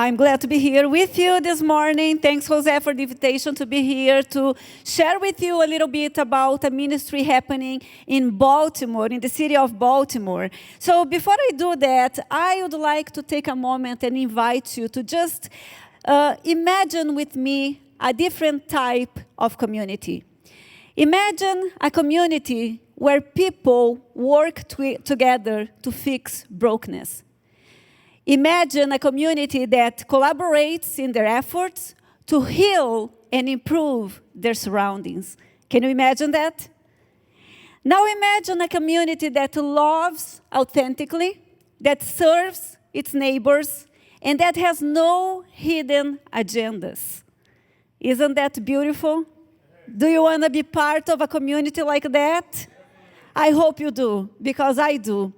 I'm glad to be here with you this morning. Thanks, Jose, for the invitation to be here to share with you a little bit about a ministry happening in Baltimore, in the city of Baltimore. So before I do that, I would like to take a moment and invite you to just imagine with me a different type of community. Imagine a community where people work together to fix brokenness. Imagine a community that collaborates in their efforts to heal and improve their surroundings. Can you imagine that? Now imagine a community that loves authentically, that serves its neighbors, and that has no hidden agendas. Isn't that beautiful? Do you want to be part of a community like that? I hope you do, because I do.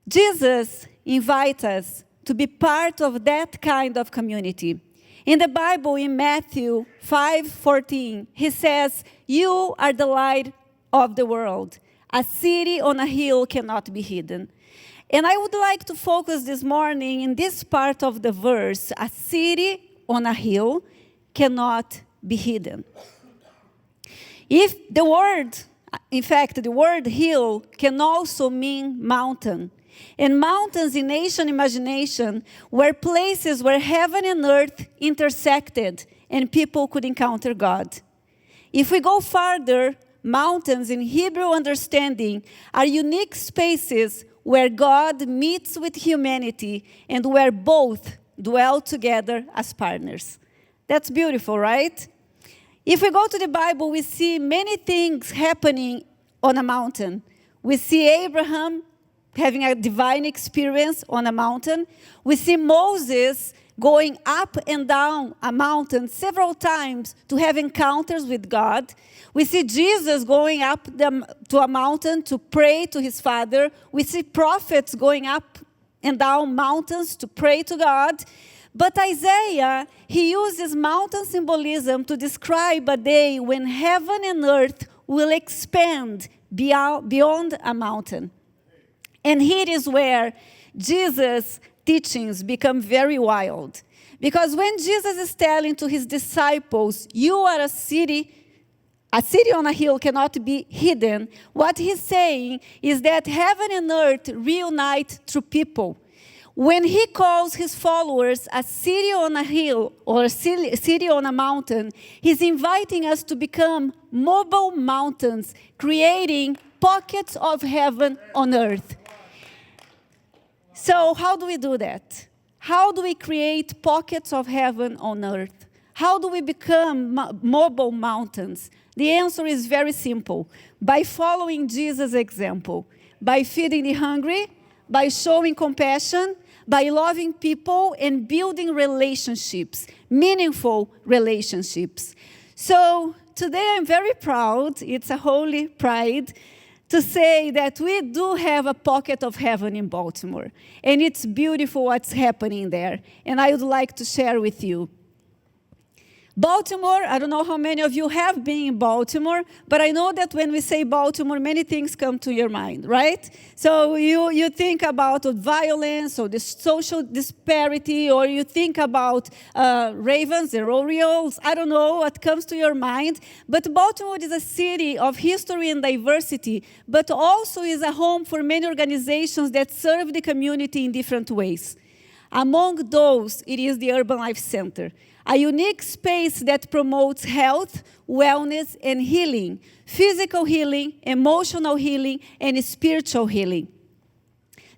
Jesus invites us to be part of that kind of community. In the Bible, in Matthew 5:14, he says, "You are the light of the world. A city on a hill cannot be hidden." And I would like to focus this morning in this part of the verse, a city on a hill cannot be hidden. If the word, in fact, the word hill can also mean mountain. And mountains in ancient imagination were places where heaven and earth intersected and people could encounter God. If we go farther, mountains in Hebrew understanding are unique spaces where God meets with humanity and where both dwell together as partners. That's beautiful, right? If we go to the Bible, we see many things happening on a mountain. We see Abraham having a divine experience on a mountain. We see Moses going up and down a mountain several times to have encounters with God. We see Jesus going up to a mountain to pray to his Father. We see prophets going up and down mountains to pray to God. But Isaiah, he uses mountain symbolism to describe a day when heaven and earth will expand beyond a mountain. And here is where Jesus' teachings become very wild. Because when Jesus is telling to his disciples, you are a city on a hill cannot be hidden, what he's saying is that heaven and earth reunite through people. When he calls his followers a city on a hill or a city on a mountain, he's inviting us to become mobile mountains, creating pockets of heaven on earth. So how do we do that? How do we create pockets of heaven on earth? How do we become mobile mountains? The answer is very simple. By following Jesus' example, by feeding the hungry, by showing compassion, by loving people and building relationships, meaningful relationships. So today I'm very proud, it's a holy pride, to say that we do have a pocket of heaven in Baltimore. And it's beautiful what's happening there. And I would like to share with you. Baltimore, I don't know how many of you have been in Baltimore, but I know that when we say Baltimore, many things come to your mind, right? So you think about violence or the social disparity, or you think about ravens and Orioles. I don't know what comes to your mind. But Baltimore is a city of history and diversity, but also is a home for many organizations that serve the community in different ways. Among those, it is the Urban Life Center, a unique space that promotes health, wellness, and healing, physical healing, emotional healing, and spiritual healing.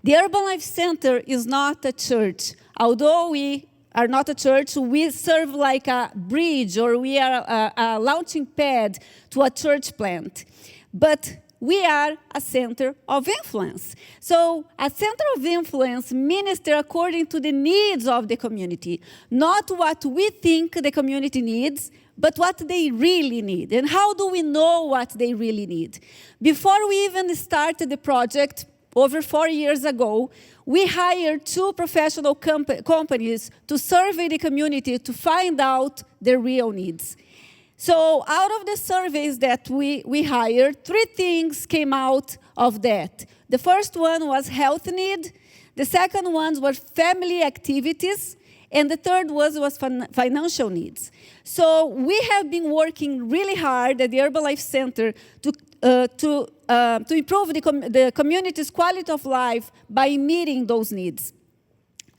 The Urban Life Center is not a church. Although we are not a church, we serve like a bridge, or we are a launching pad to a church plant. But we are a center of influence. So a center of influence ministers according to the needs of the community, not what we think the community needs, but what they really need. And how do we know what they really need? Before we even started the project, over 4 years ago, we hired 2 professional companies to survey the community to find out their real needs. So out of the surveys that we hired, 3 things came out of that. The first one was health need. The second ones were family activities. And the third was financial needs. So we have been working really hard at the Herbalife Center to improve the community's quality of life by meeting those needs.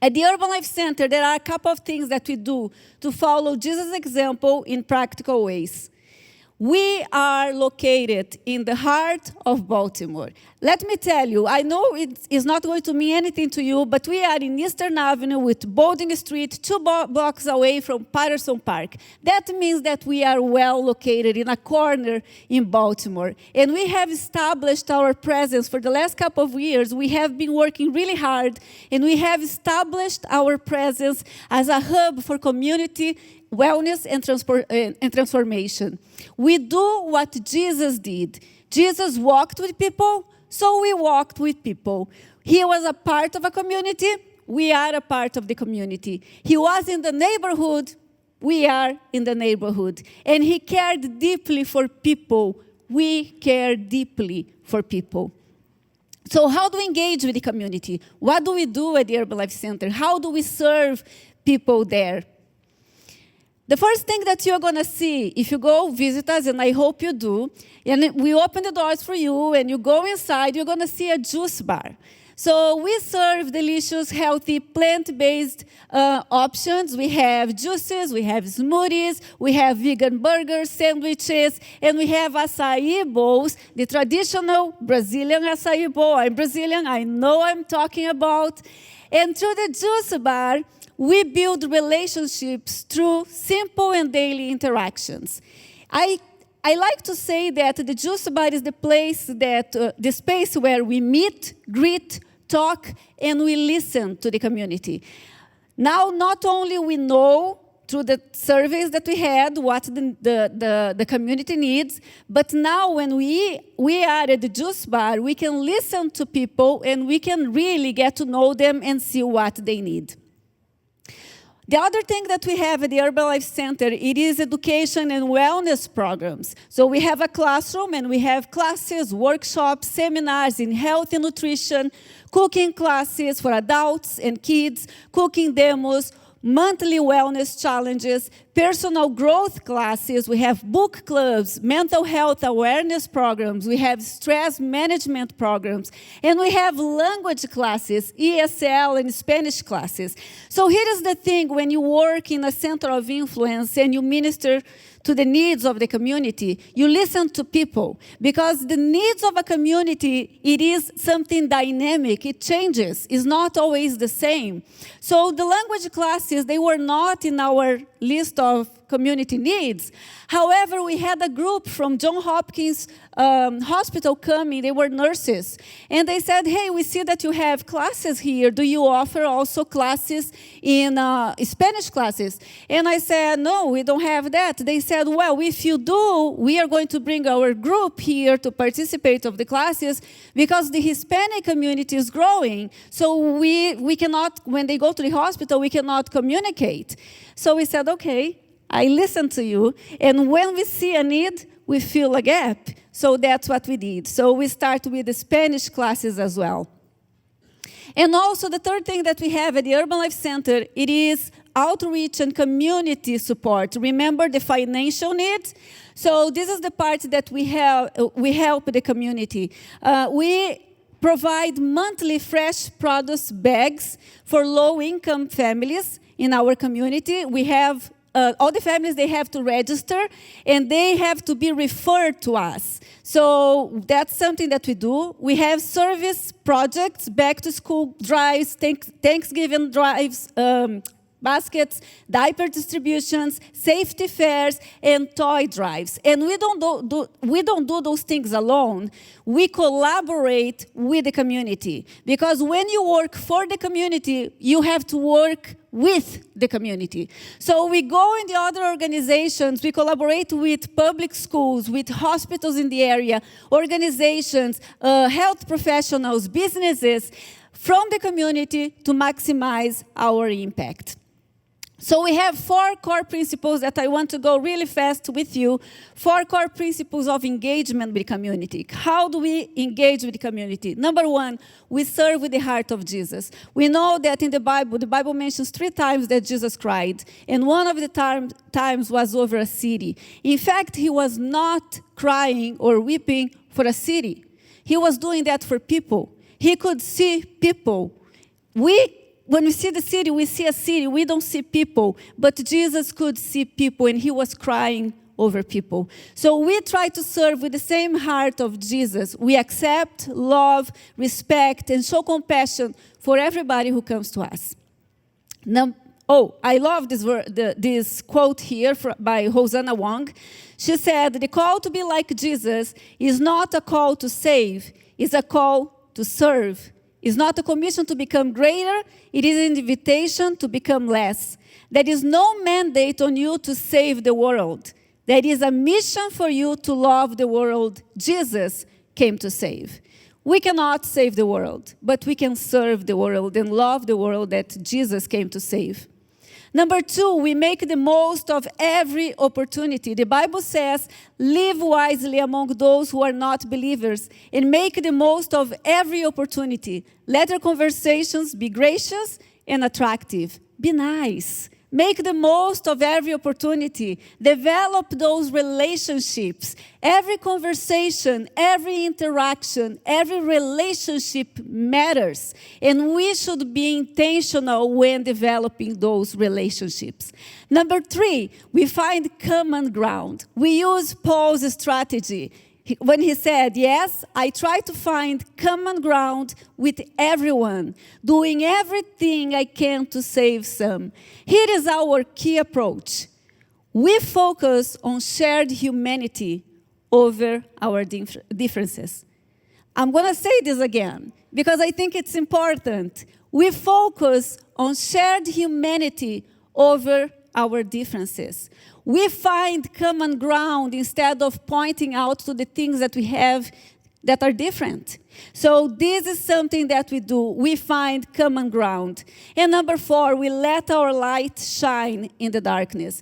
At the Herbalife Center, there are a couple of things that we do to follow Jesus' example in practical ways. We are located in the heart of Baltimore. Let me tell you, I know it is not going to mean anything to you, but we are in Eastern Avenue with Bowling Street, 2 blocks away from Patterson Park. That means that we are well located in a corner in Baltimore. And we have established our presence for the last couple of years. We have been working really hard, and we have established our presence as a hub for community wellness and transformation. We do what Jesus did. Jesus walked with people, so we walked with people. He was a part of a community, we are a part of the community. He was in the neighborhood, we are in the neighborhood. And he cared deeply for people, we care deeply for people. So how do we engage with the community? What do we do at the Herbalife Center? How do we serve people there? The first thing that you're going to see, if you go visit us, and I hope you do, and we open the doors for you, and you go inside, you're going to see a juice bar. So we serve delicious, healthy, plant-based options. We have juices, we have smoothies, we have vegan burgers, sandwiches, and we have acai bowls, the traditional Brazilian acai bowl. I'm Brazilian, I know I'm talking about. And through the juice bar, we build relationships through simple and daily interactions. I like to say that the juice bar is the place the space where we meet, greet, talk, and we listen to the community. Now, not only we know through the surveys that we had what the community needs, but now when we are at the juice bar, we can listen to people and we can really get to know them and see what they need. The other thing that we have at the Herbalife Center, it is education and wellness programs. So we have a classroom and we have classes, workshops, seminars in health and nutrition, cooking classes for adults and kids, cooking demos, monthly wellness challenges, personal growth classes, we have book clubs, mental health awareness programs, we have stress management programs, and we have language classes, ESL and Spanish classes. So here is the thing, when you work in a center of influence and you minister to the needs of the community, you listen to people, because the needs of a community, it is something dynamic, it changes, it's not always the same. So the language classes, they were not in our list of community needs. However, we had a group from Johns Hopkins Hospital coming, they were nurses, and they said, hey, we see that you have classes here, do you offer also classes in Spanish classes? And I said, no, we don't have that. They said, well, if you do, we are going to bring our group here to participate of the classes, because the Hispanic community is growing, so we cannot, when they go to the hospital, we cannot communicate. So we said, okay, I listen to you, and when we see a need, we fill a gap. So that's what we did. So we start with the Spanish classes as well. And also the third thing that we have at the Herbalife Center, it is outreach and community support. Remember the financial needs? So this is the part that we help the community. We provide monthly fresh produce bags for low-income families in our community. We have all the families, they have to register, and they have to be referred to us. So that's something that we do. We have service projects, back-to-school drives, Thanksgiving drives, baskets, diaper distributions, safety fairs, and toy drives. And we don't do those things alone. We collaborate with the community. Because when you work for the community, you have to work with the community. So we go in the other organizations, we collaborate with public schools, with hospitals in the area, organizations, health professionals, businesses, from the community to maximize our impact. So we have 4 core principles that I want to go really fast with you. 4 core principles of engagement with the community. How do we engage with the community? Number 1, we serve with the heart of Jesus. We know that in the Bible mentions 3 times that Jesus cried. And one of the times was over a city. In fact, he was not crying or weeping for a city. He was doing that for people. He could see people. When we see the city, we see a city. We don't see people. But Jesus could see people, and he was crying over people. So we try to serve with the same heart of Jesus. We accept, love, respect, and show compassion for everybody who comes to us. I love this quote here by Hosanna Wong. She said, "The call to be like Jesus is not a call to save, it's a call to serve. It's not a commission to become greater, it is an invitation to become less. There is no mandate on you to save the world. There is a mission for you to love the world Jesus came to save." We cannot save the world, but we can serve the world and love the world that Jesus came to save. Number 2, we make the most of every opportunity. The Bible says, "Live wisely among those who are not believers and make the most of every opportunity. Let your conversations be gracious and attractive." Be nice. Make the most of every opportunity. Develop those relationships. Every conversation, every interaction, every relationship matters. And we should be intentional when developing those relationships. Number 3, we find common ground. We use Paul's strategy. When he said, "Yes, I try to find common ground with everyone, doing everything I can to save some." Here is our key approach. We focus on shared humanity over our differences. I'm going to say this again because I think it's important. We focus on shared humanity over our differences. We find common ground instead of pointing out to the things that we have that are different. So this is something that we do. We find common ground. And number 4, we let our light shine in the darkness.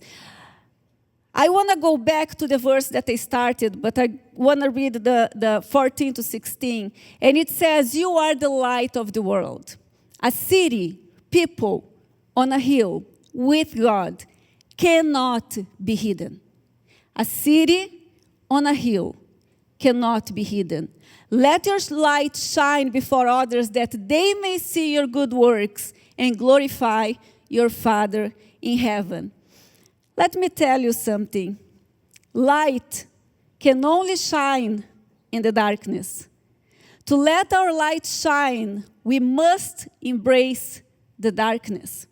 I want to go back to the verse that I started, but I want to read the 14 to 16. And it says, "You are the light of the world. A city, people on a hill with God cannot be hidden." A city on a hill cannot be hidden. "Let your light shine before others that they may see your good works and glorify your Father in heaven." Let me tell you something. Light can only shine in the darkness. To let our light shine, we must embrace the darkness.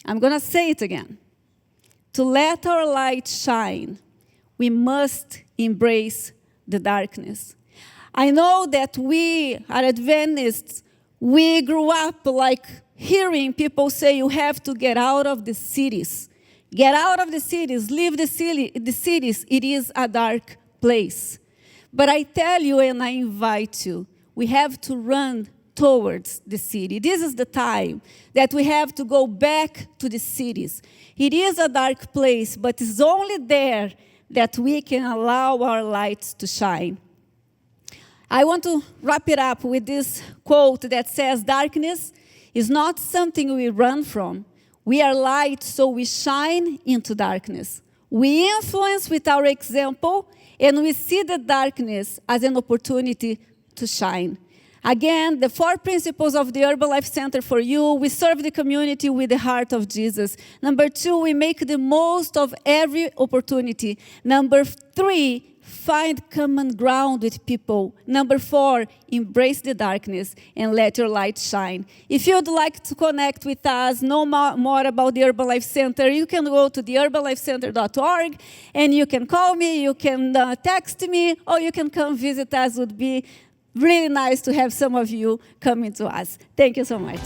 I'm going to say it again. To let our light shine, we must embrace the darkness. I know that we are Adventists. We grew up like hearing people say you have to get out of the cities. Get out of the cities, leave the cities. It is a dark place. But I tell you and I invite you, we have to run towards the city. This is the time that we have to go back to the cities. It is a dark place, but it's only there that we can allow our lights to shine. I want to wrap it up with this quote that says, "Darkness is not something we run from. We are light, so we shine into darkness. We influence with our example, and we see the darkness as an opportunity to shine." Again, the 4 principles of the Urban Life Center for you. We serve the community with the heart of Jesus. Number 2, we make the most of every opportunity. Number 3, find common ground with people. Number 4, embrace the darkness and let your light shine. If you'd like to connect with us, know more about the Urban Life Center, you can go to theurbanlifecenter.org and you can call me, you can text me, or you can come visit us. It would be really nice to have some of you coming to us. Thank you so much.